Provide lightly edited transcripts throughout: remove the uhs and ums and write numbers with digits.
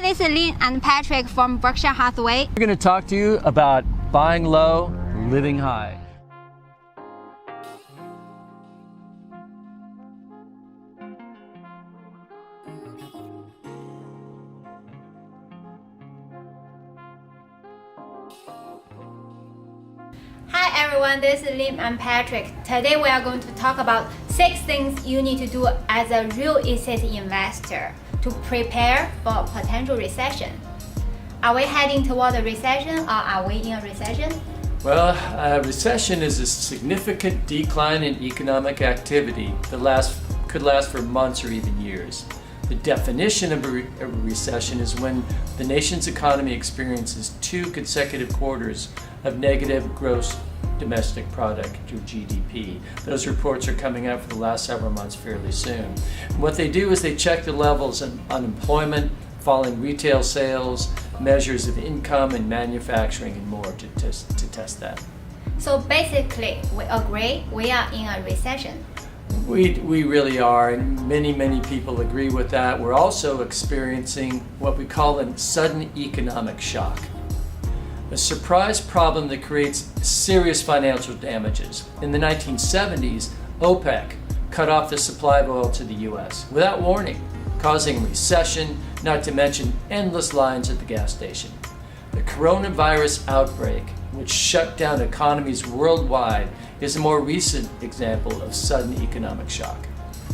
this is Lin and Patrick from Berkshire Hathaway. We're going to talk to you about buying low, living high. Hi everyone, this is Lin and Patrick. Today we are going to talk about 6 things you need to do as a real estate investor to prepare for potential recession. Are we heading toward a recession or are we in a recession? Well, a recession is a significant decline in economic activity that could last for months or even years. The definition of a recession is when the nation's economy experiences 2 consecutive quarters of negative gross domestic product, or GDP. Those reports are coming out for the last several months fairly soon. And what they do is they check the levels of unemployment, falling retail sales, measures of income and manufacturing and more to test that. So basically, we agree we are in a recession. We really are, and many people agree with that. We're also experiencing what we call a sudden economic shock. A surprise problem that creates serious financial damages. In the 1970s, OPEC cut off the supply of oil to the US without warning, causing recession, not to mention endless lines at the gas station. The coronavirus outbreak, which shut down economies worldwide, is a more recent example of sudden economic shock.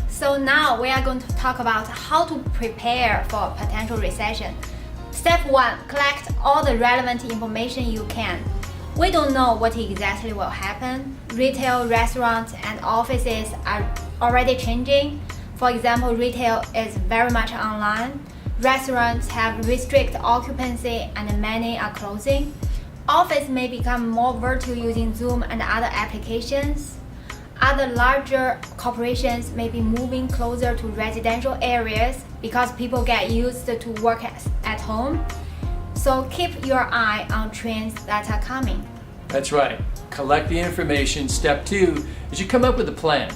So now we are going to talk about how to prepare for a potential recession. Step 1. Collect all the relevant information you can. We don't know what exactly will happen. Retail, restaurants, and offices are already changing. For example, retail is very much online. Restaurants have restricted occupancy and many are closing. Office may become more virtual using Zoom and other applications. Other larger corporations may be moving closer to residential areas because people get used to work at home. So keep your eye on trends that are coming. That's right. Collect the information. Step 2 is you come up with a plan.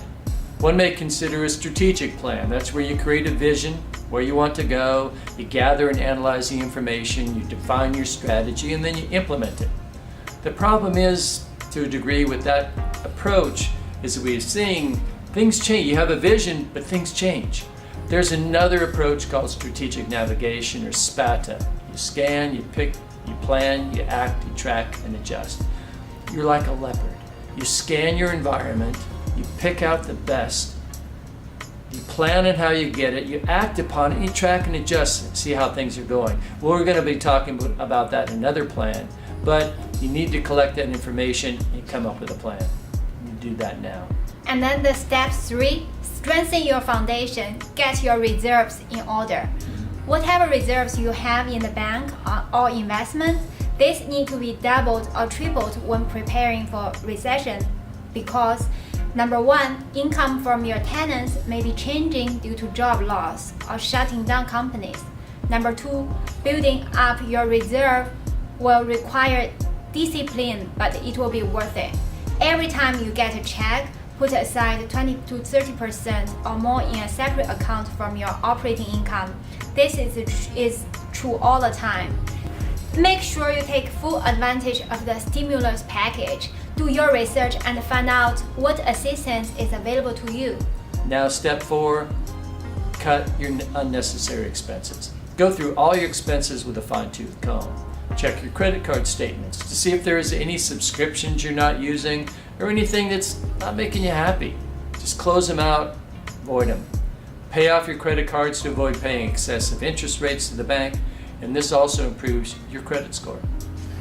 One may consider a strategic plan. That's where you create a vision, where you want to go, you gather and analyze the information, you define your strategy, and then you implement it. The problem is, to a degree with that approach, is that we're seeing things change. You have a vision, but things change. There's another approach called strategic navigation, or SPATA. You scan, you pick, you plan, you act, you track, and adjust. You're like a leopard. You scan your environment, you pick out the best, you plan on how you get it, you act upon it, you track and adjust, see how things are going. Well, we're going to be talking about that in another plan, but you need to collect that information and come up with a plan. You do that now. And then the step 3, strengthen your foundation, get your reserves in order. Whatever reserves you have in the bank or investment, these need to be doubled or tripled when preparing for recession because number 1, income from your tenants may be changing due to job loss or shutting down companies. Number 2, building up your reserve will require discipline, but it will be worth it. Every time you get a check, put aside 20 to 30% or more in a separate account from your operating income. This is true all the time. Make sure you take full advantage of the stimulus package. Do your research and find out what assistance is available to you. Now step 4, cut your unnecessary expenses. Go through all your expenses with a fine-tooth comb. Check your credit card statements to see if there is any subscriptions you're not using or anything that's not making you happy. Just close them out, avoid them. Pay off your credit cards to avoid paying excessive interest rates to the bank, and this also improves your credit score.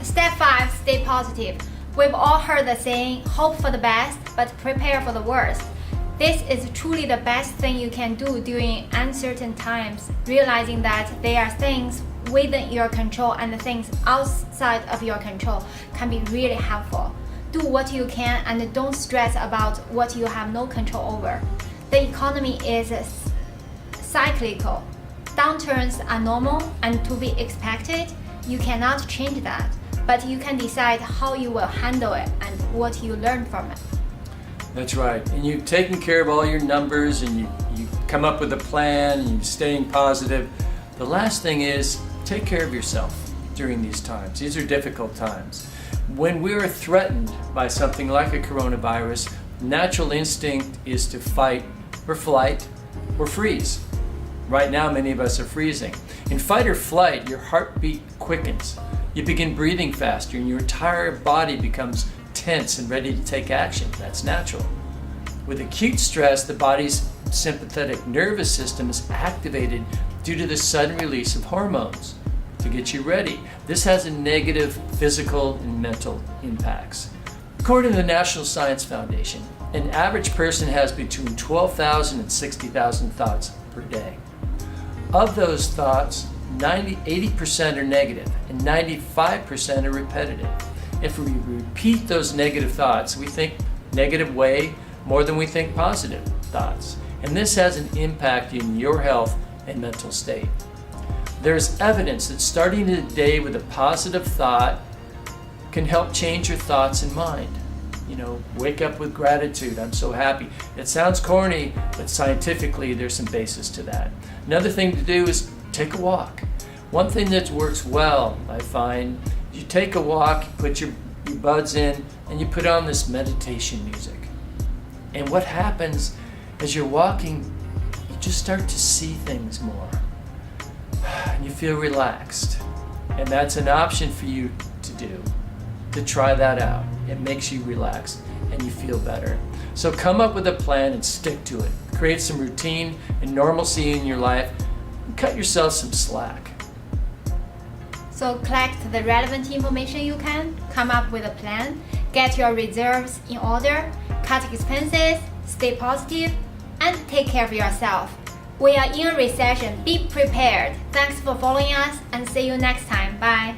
Step 5, stay positive. We've all heard the saying, hope for the best, but prepare for the worst. This is truly the best thing you can do during uncertain times, realizing that there are things within your control and things outside of your control can be really helpful. Do what you can and don't stress about what you have no control over. The economy is cyclical. Downturns are normal and to be expected. You cannot change that, but you can decide how you will handle it and what you learn from it. That's right. And you've taken care of all your numbers and you come up with a plan and you're staying positive. The last thing is take care of yourself during these times. These are difficult times. When we are threatened by something like a coronavirus, natural instinct is to fight or flight or freeze. Right now, many of us are freezing. In fight or flight, your heartbeat quickens. You begin breathing faster and your entire body becomes tense and ready to take action. That's natural. With acute stress, the body's sympathetic nervous system is activated due to the sudden release of hormones to get you ready. This has a negative physical and mental impacts. According to the National Science Foundation, an average person has between 12,000 and 60,000 thoughts per day. Of those thoughts, 80% are negative and 95% are repetitive. If we repeat those negative thoughts, we think negative way more than we think positive thoughts. And this has an impact in your health and mental state. There's evidence that starting the day with a positive thought can help change your thoughts and mind. Wake up with gratitude. I'm so happy. It sounds corny, but scientifically there's some basis to that. Another thing to do is take a walk. One thing that works well, I find, you take a walk, you put your buds in, and you put on this meditation music. And what happens as you're walking, you just start to see things more. And you feel relaxed. And that's an option for you to do, to try that out. It makes you relax and you feel better. So come up with a plan and stick to it. Create some routine and normalcy in your life and cut yourself some slack. So collect the relevant information you can, come up with a plan, get your reserves in order, cut expenses, stay positive, and take care of yourself. We are in a recession. Be prepared. Thanks for following us and see you next time. Bye.